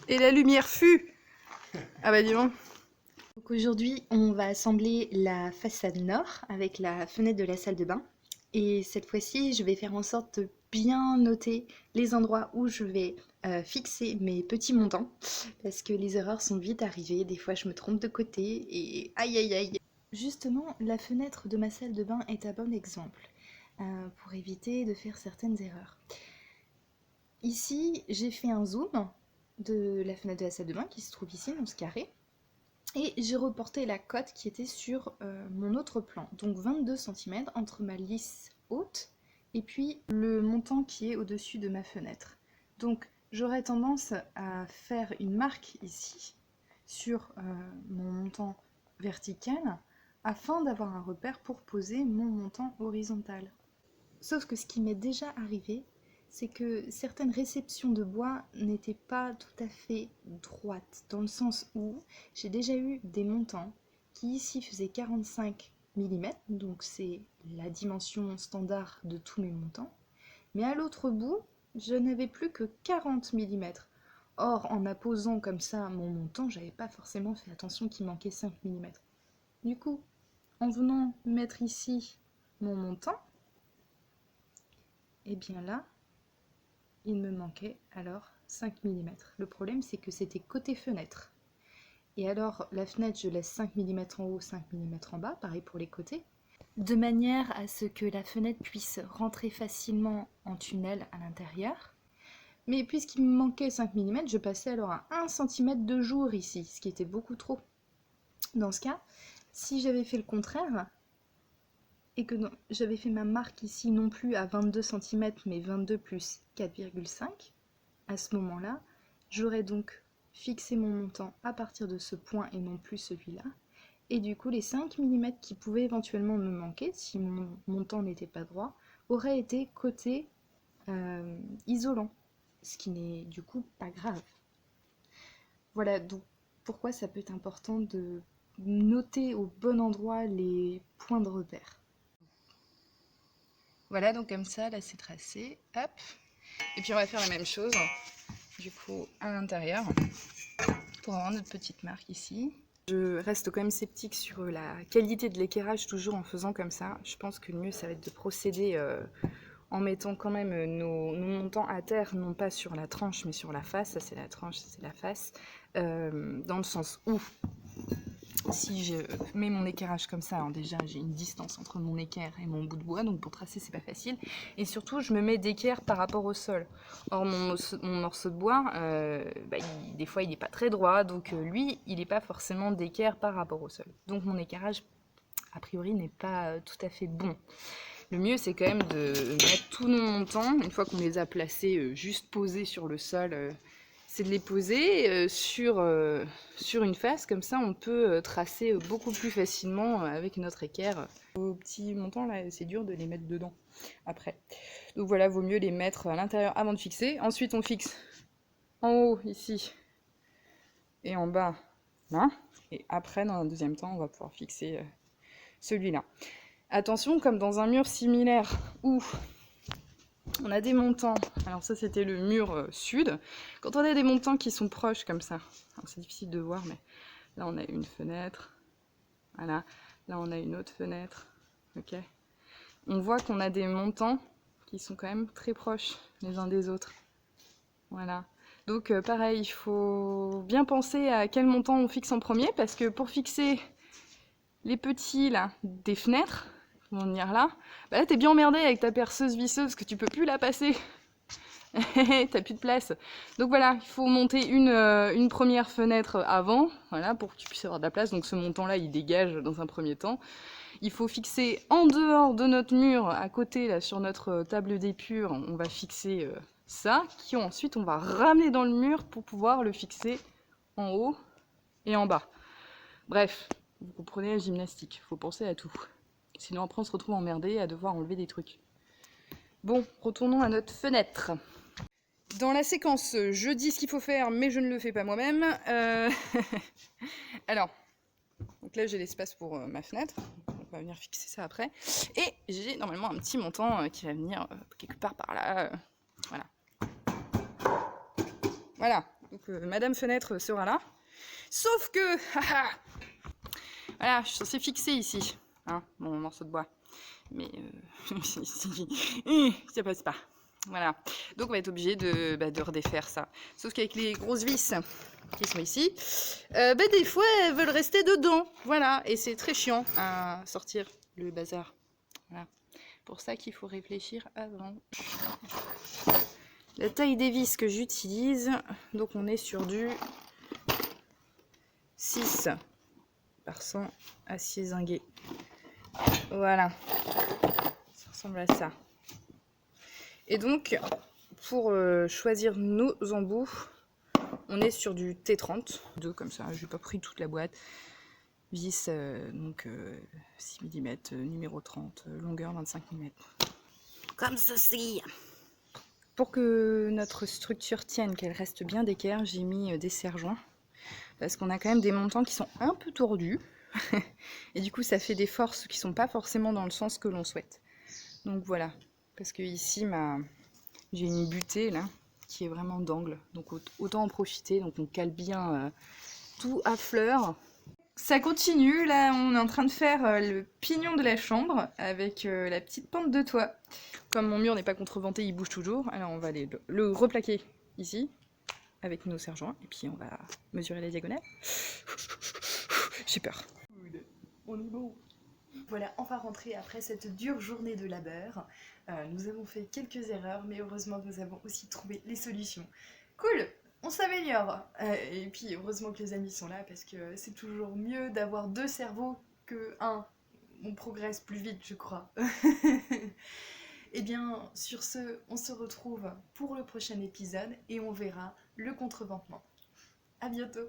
Et la lumière fut. Ah bah dis donc. Donc aujourd'hui, on va assembler la façade nord avec la fenêtre de la salle de bain. Et cette fois-ci, je vais faire en sorte de bien noter les endroits où je vais fixer mes petits montants. Parce que les erreurs sont vite arrivées. Des fois, je me trompe de côté et aïe aïe aïe. Justement, la fenêtre de ma salle de bain est un bon exemple pour éviter de faire certaines erreurs. Ici, j'ai fait un zoom de la fenêtre de la salle de bain qui se trouve ici dans ce carré. Et j'ai reporté la cote qui était sur mon autre plan, donc 22 cm entre ma lisse haute et puis le montant qui est au-dessus de ma fenêtre. Donc j'aurais tendance à faire une marque ici sur mon montant vertical afin d'avoir un repère pour poser mon montant horizontal. Sauf que ce qui m'est déjà arrivé, c'est que certaines réceptions de bois n'étaient pas tout à fait droites, dans le sens où j'ai déjà eu des montants qui ici faisaient 45 mm, donc c'est la dimension standard de tous mes montants, mais à l'autre bout, je n'avais plus que 40 mm. Or, en apposant comme ça mon montant, j'avais pas forcément fait attention qu'il manquait 5 mm. Du coup, en venant mettre ici mon montant, et bien là, il me manquait alors 5 mm. Le problème, c'est que c'était côté fenêtre. Et alors, la fenêtre, je laisse 5 mm en haut, 5 mm en bas, pareil pour les côtés, de manière à ce que la fenêtre puisse rentrer facilement en tunnel à l'intérieur. Mais puisqu'il me manquait 5 mm, je passais alors à 1 cm de jour ici, ce qui était beaucoup trop. Dans ce cas, si j'avais fait le contraire, et que j'avais fait ma marque ici non plus à 22 cm, mais 22 plus 4,5, à ce moment-là, j'aurais donc fixé mon montant à partir de ce point et non plus celui-là. Et du coup, les 5 mm qui pouvaient éventuellement me manquer, si mon montant n'était pas droit, auraient été côté isolant, ce qui n'est du coup pas grave. Voilà donc pourquoi ça peut être important de noter au bon endroit les points de repère. Voilà, donc comme ça, là c'est tracé. Hop. Et puis on va faire la même chose, du coup, à l'intérieur, pour avoir notre petite marque ici. Je reste quand même sceptique sur la qualité de l'équerrage, toujours en faisant comme ça. Je pense que le mieux, ça va être de procéder en mettant quand même nos montants à terre, non pas sur la tranche, mais sur la face. Ça, c'est la tranche, ça, c'est la face. Dans le sens où, si je mets mon équerrage comme ça, alors déjà j'ai une distance entre mon équerre et mon bout de bois, donc pour tracer c'est pas facile. Et surtout je me mets d'équerre par rapport au sol. Or mon morceau de bois, des fois il n'est pas très droit, donc lui il n'est pas forcément d'équerre par rapport au sol. Donc mon équerrage a priori n'est pas tout à fait bon. Le mieux c'est quand même de mettre tous nos montants, une fois qu'on les a placés, juste posés sur le sol, c'est de les poser sur une face, comme ça on peut tracer beaucoup plus facilement avec notre équerre. Aux petits montants là, c'est dur de les mettre dedans après. Donc voilà, vaut mieux les mettre à l'intérieur avant de fixer. Ensuite on fixe en haut ici et en bas là. Et après dans un deuxième temps on va pouvoir fixer celui-là. Attention, comme dans un mur similaire où on a des montants, alors ça c'était le mur sud, quand on a des montants qui sont proches comme ça, c'est difficile de voir, mais là on a une fenêtre, voilà, là on a une autre fenêtre, ok, on voit qu'on a des montants qui sont quand même très proches les uns des autres, voilà. Donc pareil, il faut bien penser à quel montant on fixe en premier, parce que pour fixer les petits là des fenêtres, on venir là, bah là t'es bien emmerdé avec ta perceuse visseuse parce que tu peux plus la passer. T'as plus de place. Donc voilà, il faut monter une première fenêtre avant, voilà, pour que tu puisses avoir de la place. Donc ce montant-là, il dégage dans un premier temps. Il faut fixer en dehors de notre mur, à côté, là, sur notre table d'épure, on va fixer ça, qui ensuite on va ramener dans le mur pour pouvoir le fixer en haut et en bas. Bref, vous comprenez la gymnastique, il faut penser à tout. Sinon après on se retrouve emmerdé à devoir enlever des trucs. Bon, retournons à notre fenêtre. Dans la séquence, je dis ce qu'il faut faire, mais je ne le fais pas moi-même. Alors, donc là j'ai l'espace pour ma fenêtre, on va venir fixer ça après. Et j'ai normalement un petit montant qui va venir quelque part par là. Voilà. Voilà, Donc Madame Fenêtre sera là. Sauf que, voilà, je suis censée fixer ici, hein, mon morceau de bois. Mais ça passe pas. Voilà. Donc on va être obligé de redéfaire ça. Sauf qu'avec les grosses vis qui sont ici, des fois elles veulent rester dedans. Voilà. Et c'est très chiant à sortir le bazar. Voilà. Pour ça qu'il faut réfléchir avant. La taille des vis que j'utilise, donc on est sur du 6 par 100 acier zingué. Voilà. Ça ressemble à ça. Et donc, pour choisir nos embouts, on est sur du T30. Deux comme ça, j'ai pas pris toute la boîte. Vis, 6 mm, numéro 30, longueur 25 mm. Comme ceci. Pour que notre structure tienne, qu'elle reste bien d'équerre, j'ai mis des serre-joints. Parce qu'on a quand même des montants qui sont un peu tordus. Et du coup, ça fait des forces qui sont pas forcément dans le sens que l'on souhaite. Donc voilà. Parce que ici, j'ai une butée là, qui est vraiment d'angle. Donc autant en profiter. Donc on cale bien tout à fleur. Ça continue, là on est en train de faire le pignon de la chambre avec la petite pente de toit. Comme mon mur n'est pas contreventé, il bouge toujours, alors on va aller le replaquer ici avec nos serre-joints et puis on va mesurer la diagonale. J'ai peur. On est bon. Voilà, enfin rentré après cette dure journée de labeur. Nous avons fait quelques erreurs, mais heureusement nous avons aussi trouvé les solutions. Cool, on s'améliore. Et puis heureusement que les amis sont là, parce que c'est toujours mieux d'avoir deux cerveaux que un. On progresse plus vite, je crois. Et bien, sur ce, on se retrouve pour le prochain épisode et on verra le contreventement. À bientôt.